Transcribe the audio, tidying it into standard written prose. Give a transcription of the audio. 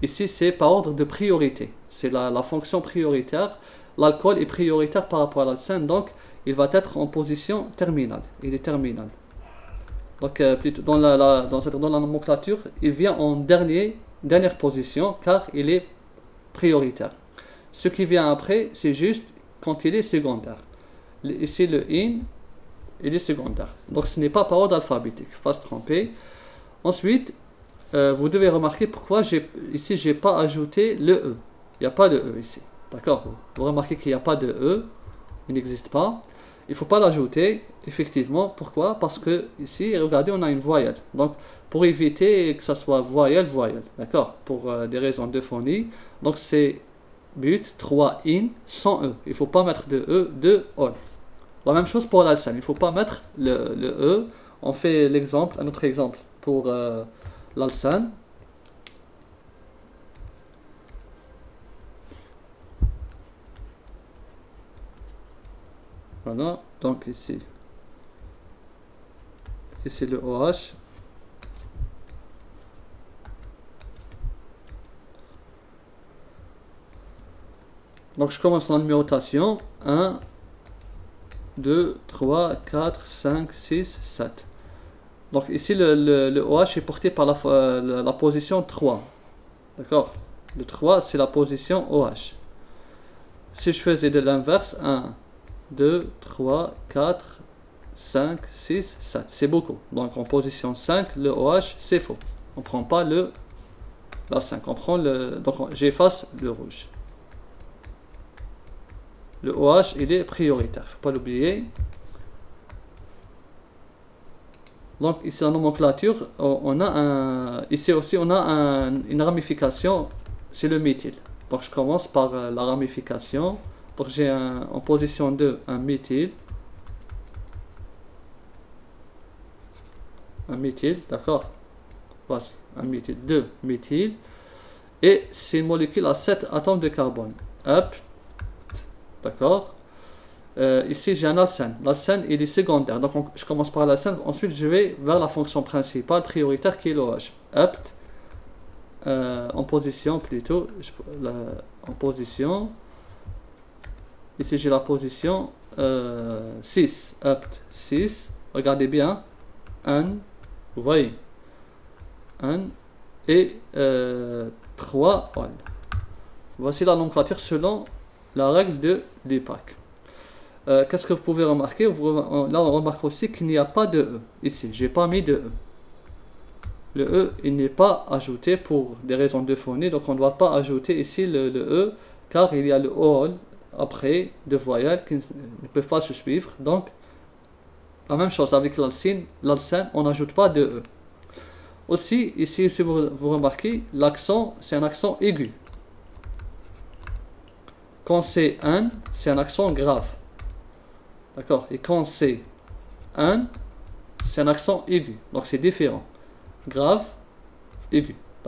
Ici, c'est par ordre de priorité. C'est la fonction prioritaire. L'alcool est prioritaire par rapport à l'alcène, donc il va être en position terminale. Il est terminal. Donc, plutôt dans la nomenclature, il vient en dernière position, car il est prioritaire. Ce qui vient après, c'est juste quand il est secondaire. Ici, le in, il est secondaire. Donc, ce n'est pas par ordre alphabétique. Il faut pas se tromper. Ensuite, vous devez remarquer pourquoi ici, je n'ai pas ajouté le E. Il n'y a pas de E ici. D'accord? Vous remarquez qu'il n'y a pas de E. Il n'existe pas. Il ne faut pas l'ajouter. Effectivement. Pourquoi? Parce que ici, regardez, on a une voyelle. Donc, pour éviter que ça soit voyelle, voyelle. D'accord? Pour des raisons de phonie. Donc, c'est but 3 in sans E. Il ne faut pas mettre de E de all. La même chose pour l'alcène. Il ne faut pas mettre le E. On fait l'exemple, un autre exemple pour l'alcène. Voilà, donc ici le OH. Donc je commence la numérotation. 1, 2, 3, 4, 5, 6, 7. Donc ici le OH est porté par la position 3. D'accord? Le 3 c'est la position OH. Si je faisais de l'inverse, 1, 2, 3, 4, 5, 6, 7. C'est beaucoup. Donc en position 5, le OH c'est faux. On ne prend pas la 5. On prend donc j'efface le rouge. Le OH il est prioritaire. Il ne faut pas l'oublier. Donc ici la nomenclature, ici aussi on a une ramification, c'est le méthyle. Donc je commence par la ramification. Donc j'ai en position 2 un méthyle. Un méthyle, d'accord? Voici, un méthyle, 2 méthyle. Et c'est une molécule à 7 atomes de carbone. Hop, d'accord? Ici j'ai un alcène. L'alcène il est secondaire. Donc je commence par l'alcène. Ensuite je vais vers la fonction principale prioritaire qui est l'OH. Hop, en position plutôt. En position. Ici j'ai la position 6. Hop, 6. Regardez bien. 1. Vous voyez. 1 et 3 all. Voici la nomenclature selon la règle de l'EPAC. Qu'est-ce que vous pouvez remarquer? Là, on remarque aussi qu'il n'y a pas de E. Ici, j'ai pas mis de E. Le E, il n'est pas ajouté pour des raisons de phonie. Donc, on ne doit pas ajouter ici le E, car il y a le all après de voyelles qui ne peuvent pas se suivre. Donc, la même chose avec l'alcène, on n'ajoute pas de E. Aussi, ici, si vous remarquez, l'accent, c'est un accent aigu. Quand c'est un, c'est un accent grave. D'accord? Et quand c'est un, c'est un accent aigu. Donc c'est différent. Grave, aigu.